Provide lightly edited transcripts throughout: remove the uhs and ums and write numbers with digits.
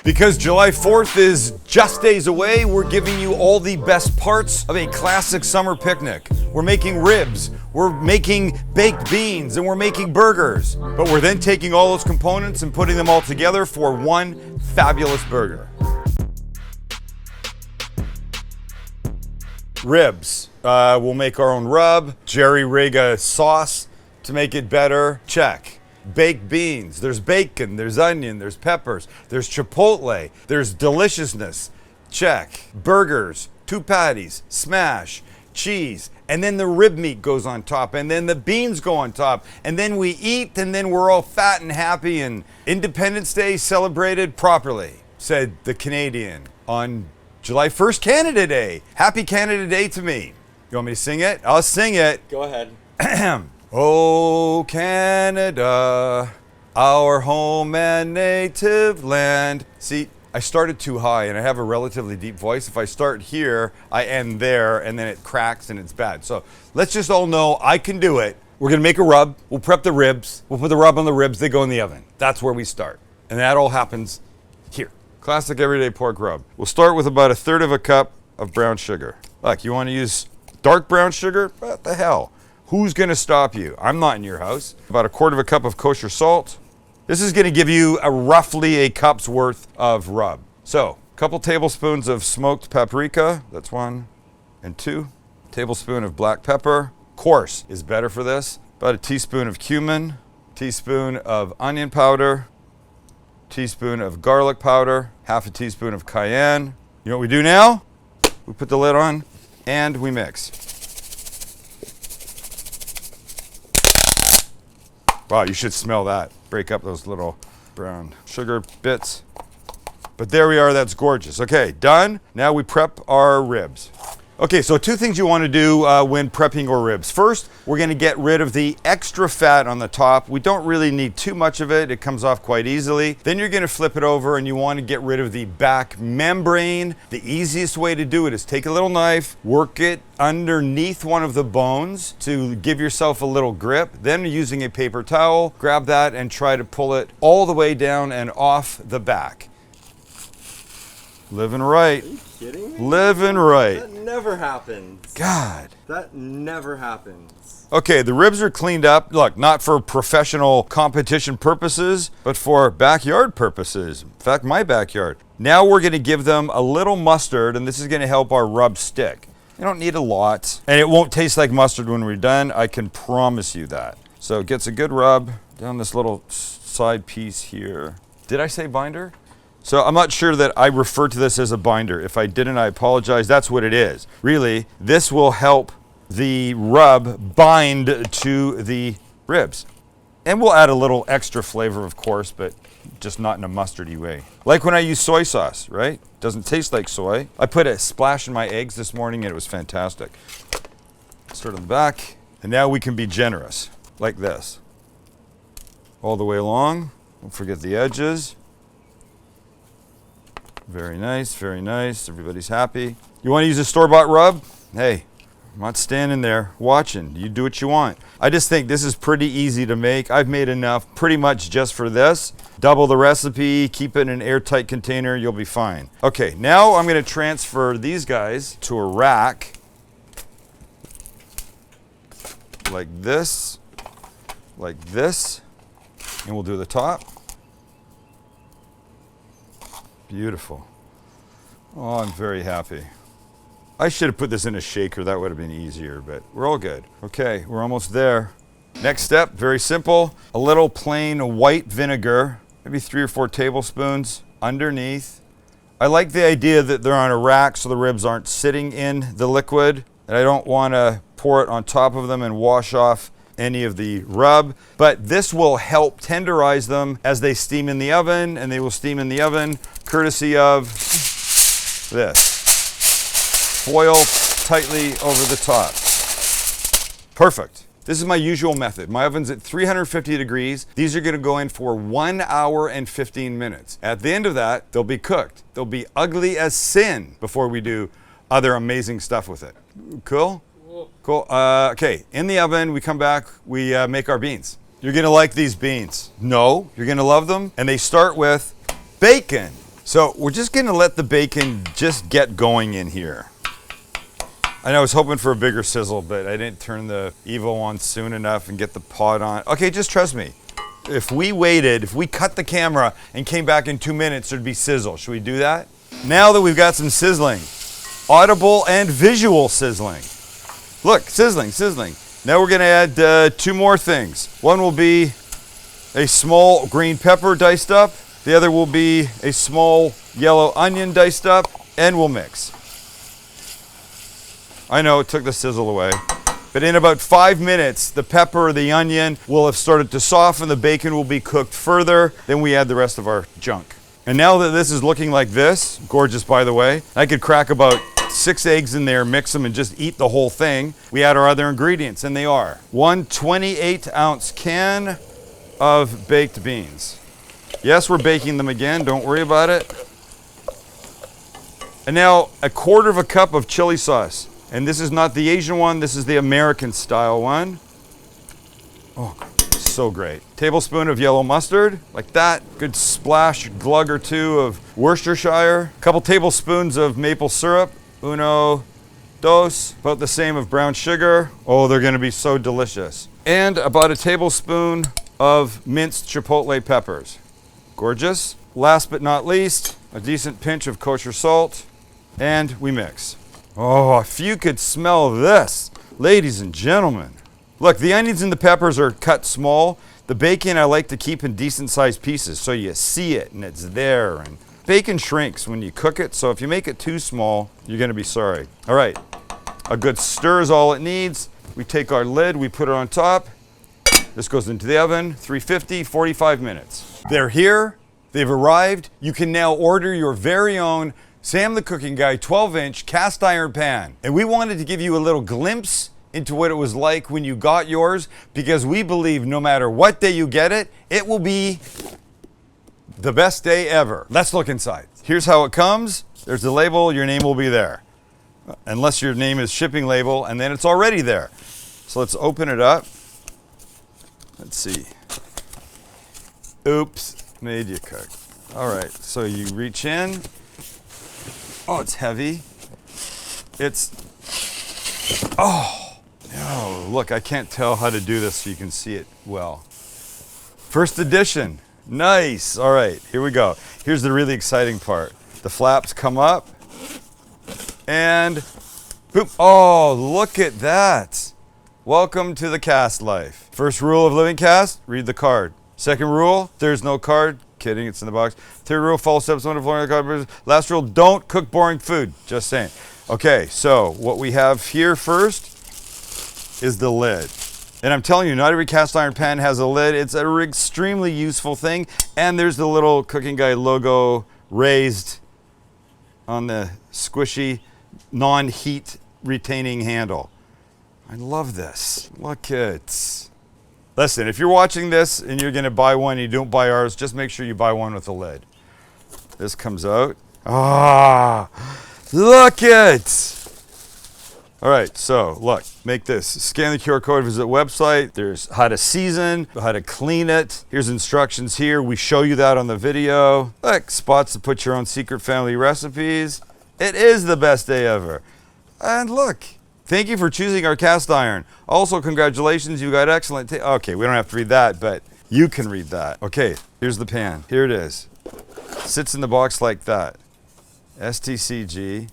Because July 4th is just days away, we're giving you all the best parts of a classic summer picnic. We're making ribs, we're making baked beans, and we're making burgers. But we're then taking all those components and putting them all together for one fabulous burger. Ribs. We'll make our own rub, jerry-rig sauce to make it better. Check. Baked beans, there's bacon, there's onion, there's peppers, there's chipotle, there's deliciousness. Check. Burgers, 2 patties, smash, cheese, and then the rib meat goes on top, and then the beans go on top, and then we eat, and then we're all fat and happy, and Independence Day celebrated properly, said the Canadian on July 1st, Canada Day. Happy Canada Day to me. You want me to sing it? I'll sing it. Go ahead. Oh, Canada, our home and native land. See, I started too high and I have a relatively deep voice. If I start here, I end there and then it cracks and it's bad. So let's just all know I can do it. We're gonna make a rub. We'll prep the ribs. We'll put the rub on the ribs. They go in the oven. That's where we start. And that all happens here. Classic everyday pork rub. We'll start with about 1/3 cup of brown sugar. Look, you wanna use dark brown sugar? What the hell? Who's gonna stop you? I'm not in your house. About 1/4 cup of kosher salt. This is gonna give you roughly a cup's worth of rub. So, a couple tablespoons of smoked paprika. That's 1 and 2. Tablespoon of black pepper. Coarse is better for this. About a teaspoon of cumin. Teaspoon of onion powder. Teaspoon of garlic powder. Half a teaspoon of cayenne. You know what we do now? We put the lid on and we mix. Wow, you should smell that. Break up those little brown sugar bits. But there we are, that's gorgeous. Okay, done. Now we prep our ribs. Okay, so 2 things you want to do when prepping your ribs. First, we're going to get rid of the extra fat on the top. We don't really need too much of it. It comes off quite easily. Then you're going to flip it over and you want to get rid of the back membrane. The easiest way to do it is take a little knife, work it underneath one of the bones to give yourself a little grip. Then using a paper towel, grab that and try to pull it all the way down and off the back. Living right. Are you kidding me? Living right. That never happens. God. That never happens. Okay, the ribs are cleaned up. Look, not for professional competition purposes, but for backyard purposes. In fact, my backyard. Now we're gonna give them a little mustard, and this is gonna help our rub stick. You don't need a lot, and it won't taste like mustard when we're done. I can promise you that. So it gets a good rub down this little side piece here. Did I say binder? So I'm not sure that I refer to this as a binder. If I didn't, I apologize. That's what it is. Really, this will help the rub bind to the ribs. And we'll add a little extra flavor, of course, but just not in a mustardy way. Like when I use soy sauce, right? Doesn't taste like soy. I put a splash in my eggs this morning and it was fantastic. Start on the back. And now we can be generous, like this. All the way along. Don't forget the edges. Very nice, very nice. Everybody's happy. You want to use a store-bought rub? Hey, I'm not standing there watching. You do what you want. I just think this is pretty easy to make. I've made enough pretty much just for this. Double the recipe, keep it in an airtight container, you'll be fine. Okay, now I'm going to transfer these guys to a rack. Like this, and we'll do the top. Beautiful. Oh, I'm very happy. I should have put this in a shaker. That would have been easier, but we're all good. Okay, we're almost there. Next step, very simple. A little plain white vinegar, maybe 3 or 4 tablespoons underneath. I like the idea that they're on a rack so the ribs aren't sitting in the liquid, and I don't want to pour it on top of them and wash off any of the rub, but this will help tenderize them as they steam in the oven, and they will steam in the oven courtesy of this. Foil tightly over the top. Perfect. This is my usual method. My oven's at 350 degrees. These are gonna go in for 1 hour and 15 minutes. At the end of that, they'll be cooked. They'll be ugly as sin before we do other amazing stuff with it. Cool? Cool. Okay, in the oven, we come back, we make our beans. You're gonna like these beans. No, you're gonna love them. And they start with bacon. So we're just gonna let the bacon just get going in here. I was hoping for a bigger sizzle, but I didn't turn the Evo on soon enough and get the pot on. Okay, just trust me. If we cut the camera and came back in 2 minutes, there'd be sizzle. Should we do that? Now that we've got some sizzling, audible and visual sizzling. Look, sizzling, sizzling. Now we're gonna add 2 more things. One will be a small green pepper diced up. The other will be a small yellow onion diced up, and we'll mix. I know it took the sizzle away, but in about 5 minutes, the pepper, the onion will have started to soften. The bacon will be cooked further. Then we add the rest of our junk. And now that this is looking like this, gorgeous by the way, I could crack about 6 eggs in there, mix them, and just eat the whole thing. We add our other ingredients, and they are 1 28-ounce can of baked beans. Yes, we're baking them again, don't worry about it. And now 1/4 cup of chili sauce. And this is not the Asian one, this is the American style one. Oh, so great. Tablespoon of yellow mustard, like that. Good splash, glug or 2 of Worcestershire. A couple tablespoons of maple syrup. 1, 2. About the same of brown sugar. Oh, they're gonna be so delicious. And about a tablespoon of minced Chipotle peppers. Gorgeous. Last but not least, a decent pinch of kosher salt. And we mix. Oh, if you could smell this, ladies and gentlemen. Look, the onions and the peppers are cut small. The bacon I like to keep in decent sized pieces so you see it and it's there. And bacon shrinks when you cook it, so if you make it too small, you're gonna be sorry. All right, a good stir is all it needs. We take our lid, we put it on top. This goes into the oven, 350, 45 minutes. They're here, they've arrived. You can now order your very own Sam the Cooking Guy 12-inch cast iron pan. And we wanted to give you a little glimpse into what it was like when you got yours, because we believe no matter what day you get it, it will be the best day ever. Let's look inside. Here's how it comes. There's the label, your name will be there. Unless your name is shipping label, and then it's already there. So let's open it up. Let's see. Oops, made you cook. All right, so you reach in. Oh, it's heavy. Oh, look, I can't tell how to do this so you can see it well. First edition, nice. All right, here we go. Here's the really exciting part. The flaps come up and boop. Oh, look at that. Welcome to the cast life. First rule of living cast, read the card. Second rule, there's no card. Kidding, it's in the box. Third rule, follow steps 1 to 4 on the card. Last rule, don't cook boring food. Just saying. Okay, so what we have here first is the lid. And I'm telling you, not every cast iron pan has a lid. It's an extremely useful thing. And there's the little Cooking Guy logo raised on the squishy, non-heat retaining handle. I love this. Look at. Listen, if you're watching this and you're gonna buy one and you don't buy ours, just make sure you buy one with a lid. This comes out. Ah, look it! All right, so look, make this. Scan the QR code, visit the website. There's how to season, how to clean it. Here's instructions here. We show you that on the video. Look, spots to put your own secret family recipes. It is the best day ever. And look. Thank you for choosing our cast iron. Also, congratulations, you got excellent okay, we don't have to read that, but you can read that. Okay, here's the pan. Here it is. Sits in the box like that. STCG.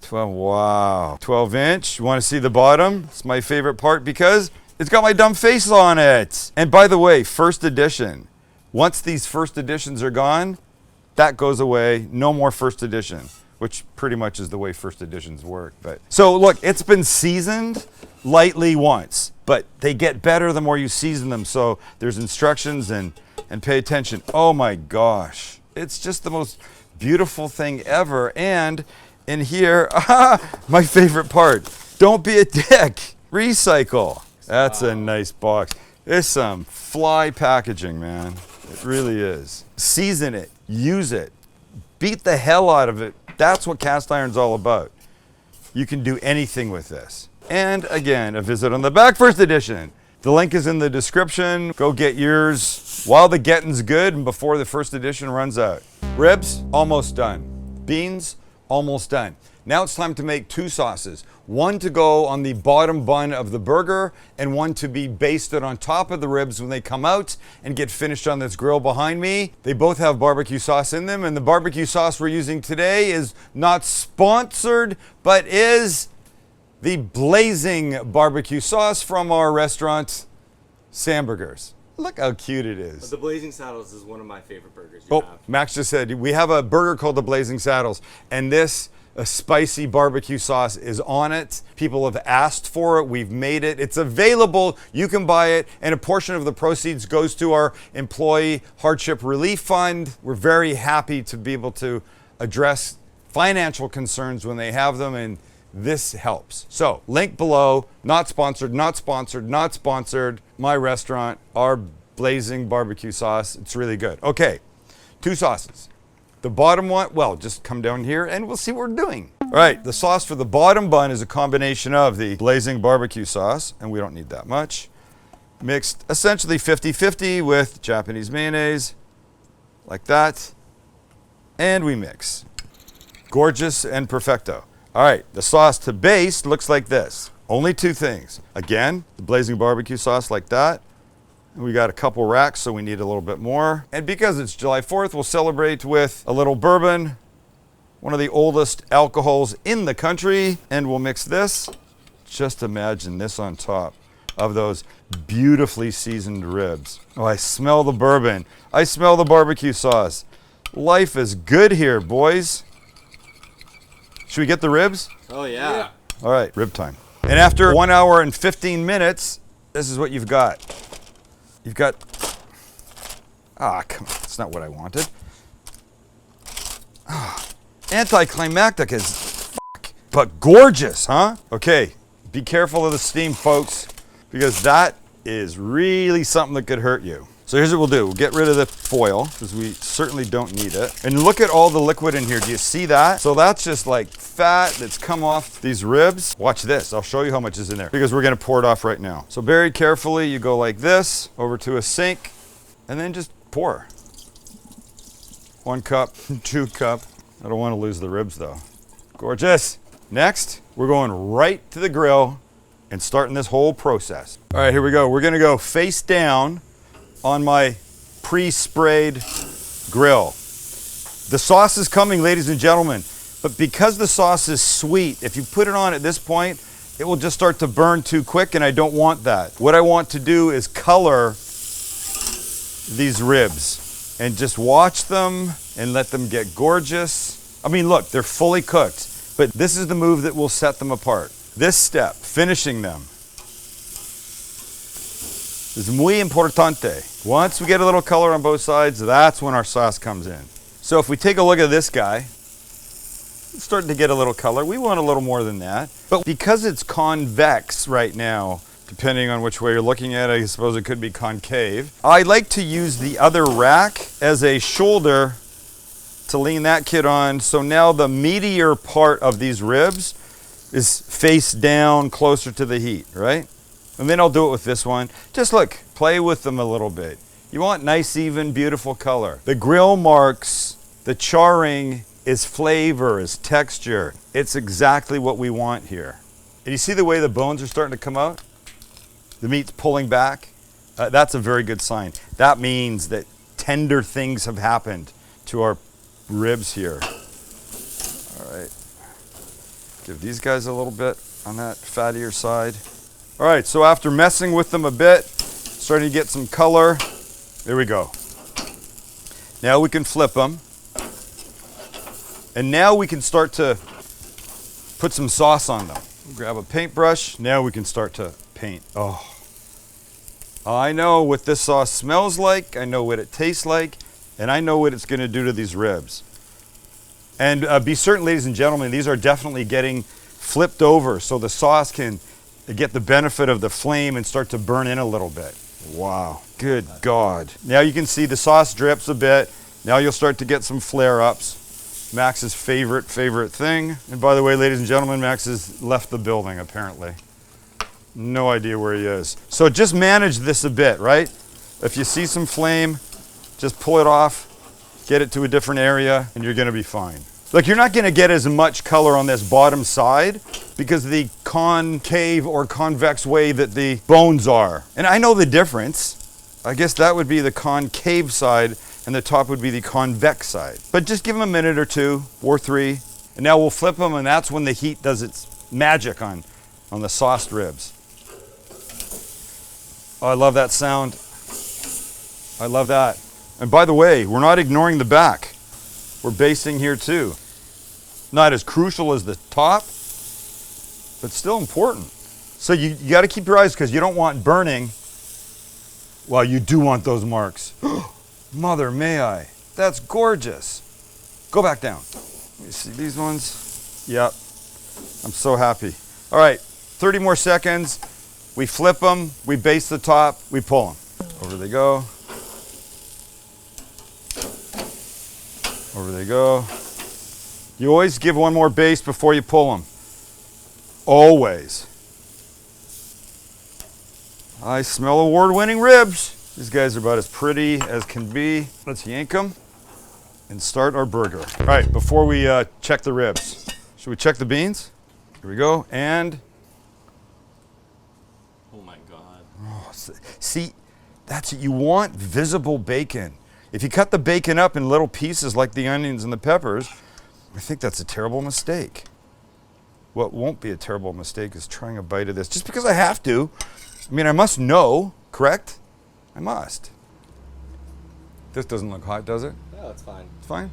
12, wow. 12-inch. You want to see the bottom? It's my favorite part because it's got my dumb face on it. And by the way, first edition. Once these first editions are gone, that goes away. No more first edition. Which pretty much is the way first editions work. But so look, it's been seasoned lightly once, but they get better the more you season them. So there's instructions and pay attention. Oh my gosh, it's just the most beautiful thing ever. And in here, my favorite part, don't be a dick, recycle. That's a nice box. It's some fly packaging, man. It really is. Season it, use it, beat the hell out of it. That's what cast iron's all about. You can do anything with this. And again, a visit on the back, first edition. The link is in the description. Go get yours while the getting's good and before the first edition runs out. Ribs, almost done. Beans, almost done. Now it's time to make two sauces. One to go on the bottom bun of the burger and one to be basted on top of the ribs when they come out and get finished on this grill behind me. They both have barbecue sauce in them, and the barbecue sauce we're using today is not sponsored, but is the blazing barbecue sauce from our restaurant, Samburgers. Look how cute it is. The Blazing Saddles is one of my favorite burgers you have. Max just said we have a burger called the Blazing Saddles, and this a spicy barbecue sauce is on it. People have asked for it. We've made it. It's available. You can buy it, and a portion of the proceeds goes to our Employee Hardship Relief Fund. We're very happy to be able to address financial concerns when they have them, and this helps. So, link below. Not sponsored, not sponsored, not sponsored. My restaurant, our blazing barbecue sauce. It's really good. Okay, two sauces. The bottom one, well, just come down here and we'll see what we're doing. All right, the sauce for the bottom bun is a combination of the blazing barbecue sauce, and we don't need that much, mixed essentially 50-50 with Japanese mayonnaise, like that, and we mix. Gorgeous and perfecto. All right, the sauce to baste looks like this. Only two things. Again, the blazing barbecue sauce like that. We got a couple racks, so we need a little bit more. And because it's July 4th, we'll celebrate with a little bourbon, one of the oldest alcohols in the country. And we'll mix this. Just imagine this on top of those beautifully seasoned ribs. Oh, I smell the bourbon. I smell the barbecue sauce. Life is good here, boys. Should we get the ribs? Oh, yeah. All right, rib time. And after 1 hour and 15 minutes, this is what you've got. You've got, come on, that's not what I wanted. Anticlimactic as fuck, but gorgeous, huh? Okay, be careful of the steam, folks, because that is really something that could hurt you. So here's what we'll do. We'll get rid of the foil, because we certainly don't need it. And look at all the liquid in here. Do you see that? So that's just like fat that's come off these ribs. Watch this. I'll show you how much is in there, because we're going to pour it off right now. So very carefully, you go like this, over to a sink, and then just pour. 1 cup, 2 cup. I don't want to lose the ribs, though. Gorgeous. Next, we're going right to the grill and starting this whole process. All right, here we go. We're going to go face down on my pre-sprayed grill. The sauce is coming, ladies and gentlemen, but because the sauce is sweet, if you put it on at this point, it will just start to burn too quick, and I don't want that. What I want to do is color these ribs and just watch them and let them get gorgeous. I mean, look, they're fully cooked, but this is the move that will set them apart. This step, finishing them, is muy importante. Once we get a little color on both sides, that's when our sauce comes in. So if we take a look at this guy, it's starting to get a little color. We want a little more than that. But because it's convex right now, depending on which way you're looking at it, I suppose it could be concave. I like to use the other rack as a shoulder to lean that kid on. So now the meatier part of these ribs is face down closer to the heat, right? And then I'll do it with this one. Just look, play with them a little bit. You want nice, even, beautiful color. The grill marks, the charring is flavor, is texture. It's exactly what we want here. And you see the way the bones are starting to come out? The meat's pulling back. That's a very good sign. That means that tender things have happened to our ribs here. All right. Give these guys a little bit on that fattier side. All right, so after messing with them a bit, starting to get some color, there we go. Now we can flip them. And now we can start to put some sauce on them. Grab a paintbrush, now we can start to paint. Oh, I know what this sauce smells like, I know what it tastes like, and I know what it's gonna do to these ribs. And be certain, ladies and gentlemen, these are definitely getting flipped over so the sauce can get the benefit of the flame and start to burn in a little bit. Wow, good God. Now you can see the sauce drips a bit. Now you'll start to get some flare-ups. Max's favorite thing. And by the way, ladies and gentlemen, Max has left the building, apparently. No idea where he is. So just manage this a bit, right? If you see some flame, just pull it off, get it to a different area, and you're gonna be fine. Look, you're not gonna get as much color on this bottom side because of the concave or convex way that the bones are. And I know the difference. I guess that would be the concave side and the top would be the convex side. But just give them a minute or two, or 3, and now we'll flip them, and that's when the heat does its magic on the sauced ribs. Oh, I love that sound. I love that. And by the way, we're not ignoring the back. We're basting here too. Not as crucial as the top, but still important. So you got to keep your eyes because you don't want burning. Well, you do want those marks. Mother, may I? That's gorgeous. Go back down. Let me see these ones. Yep. I'm so happy. All right, 30 more seconds. We flip them, we baste the top, we pull them. Over they go. Over they go. You always give one more baste before you pull them. Always. I smell award-winning ribs. These guys are about as pretty as can be. Let's yank them and start our burger. All right, before we check the ribs, should we check the beans? Here we go, and Oh my God. oh, see, that's it. You want visible bacon. If you cut the bacon up in little pieces like the onions and the peppers, I think that's a terrible mistake. What won't be a terrible mistake is trying a bite of this just because I have to. I mean, I must know, correct? I must. This doesn't look hot, does it? No, it's fine. It's fine.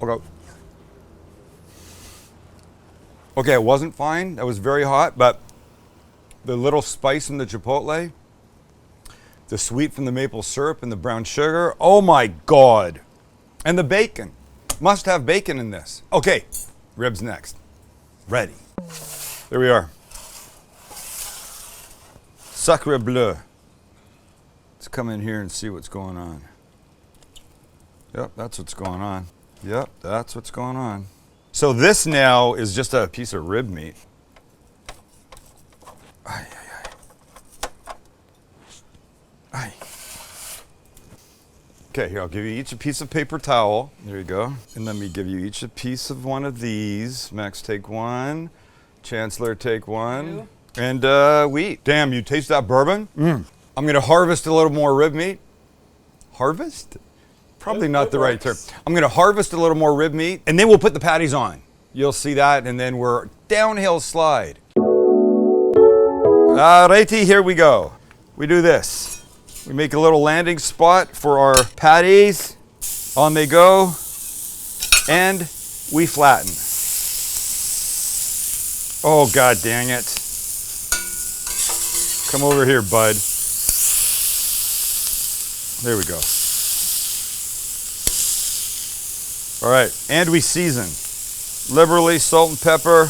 Okay. Okay, it wasn't fine. That was very hot, but the little spice from the chipotle, the sweet from the maple syrup and the brown sugar, oh my God. And the bacon. Must have bacon in this. Okay, ribs next. Ready. There we are. Sacre bleu. Let's come in here and see what's going on. Yep, that's what's going on. Yep, that's what's going on. So this now is just a piece of rib meat. Ay, ay, ay. Ay. Okay, here, I'll give you each a piece of paper towel. There you go. And let me give you each a piece of one of these. Max, take one. Chancellor, take one. And wheat. Damn, you taste that bourbon? I'm gonna harvest a little more rib meat. Harvest? Probably not the right term. I'm gonna harvest a little more rib meat, and then we'll put the patties on. You'll see that, and then we're downhill slide. Alrighty, here we go. We do this. We make a little landing spot for our patties. On they go, and we flatten. Oh, God dang it. Come over here, bud. There we go. All right, and we season. Liberally, salt and pepper.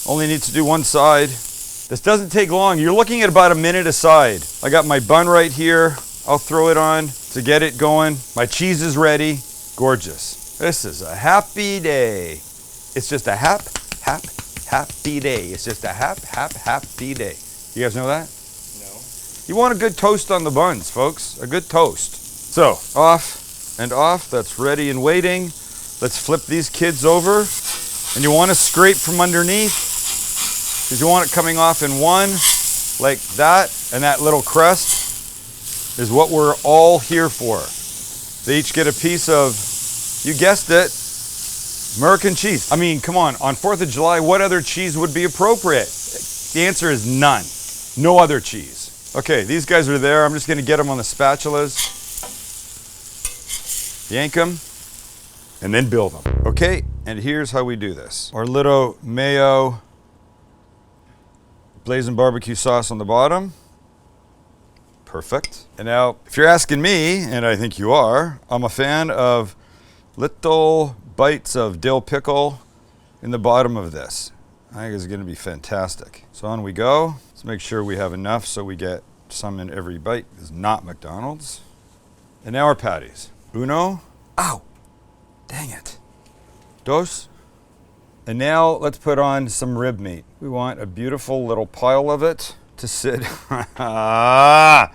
Only need to do one side. This doesn't take long. You're looking at about a minute a side. I got my bun right here. I'll throw it on to get it going. My cheese is ready. Gorgeous. This is a happy day. It's just a happy day. It's just a happy day. You guys know that? No. You want a good toast on the buns, folks. A good toast. So, off and off. That's ready and waiting. Let's flip these kids over. And you want to scrape from underneath because you want it coming off in one like that. And that little crust is what we're all here for. They each get a piece of, you guessed it, American cheese. I mean, come on 4th of July, what other cheese would be appropriate? The answer is none. No other cheese. Okay, these guys are there. I'm just gonna get them on the spatulas. Yank them, and then build them. Okay, and here's how we do this. Our little mayo, blazing barbecue sauce on the bottom. Perfect. And now, if you're asking me, and I think you are, I'm a fan of little bites of dill pickle in the bottom of this. I think it's gonna be fantastic. So on we go. Let's make sure we have enough so we get some in every bite. It's not McDonald's. And now our patties. Uno. Ow! Dang it. Dos. And now let's put on some rib meat. We want a beautiful little pile of it to sit high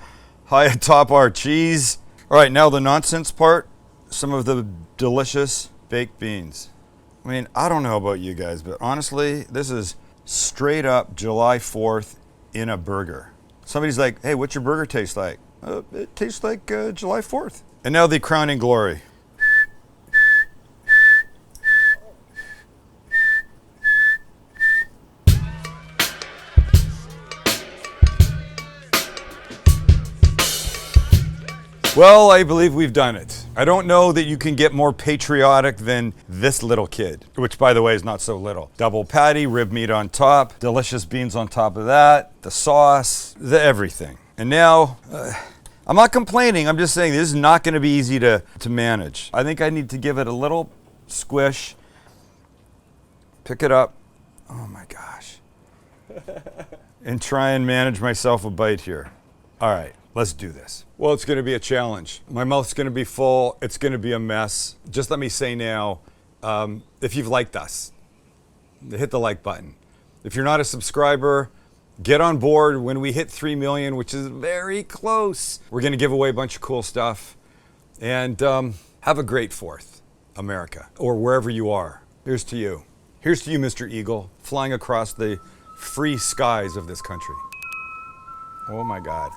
atop our cheese. All right, now the nonsense part, some of the delicious baked beans. I mean, I don't know about you guys, but honestly, this is straight up July 4th in a burger. Somebody's like, hey, what's your burger taste like? It tastes like July 4th. And now the crowning glory. Well, I believe we've done it. I don't know that you can get more patriotic than this little kid, which by the way is not so little. Double patty, rib meat on top, delicious beans on top of that, the sauce, the everything. And now, I'm not complaining, I'm just saying this is not gonna be easy to manage. I think I need to give it a little squish, pick it up, oh my gosh, and try and manage myself a bite here. All right. Let's do this. Well, it's going to be a challenge. My mouth's going to be full. It's going to be a mess. Just let me say now, if you've liked us, hit the like button. If you're not a subscriber, get on board when we hit 3 million, which is very close. We're going to give away a bunch of cool stuff. And have a great 4th, America, or wherever you are. Here's to you. Here's to you, Mr. Eagle, flying across the free skies of this country. Oh my God.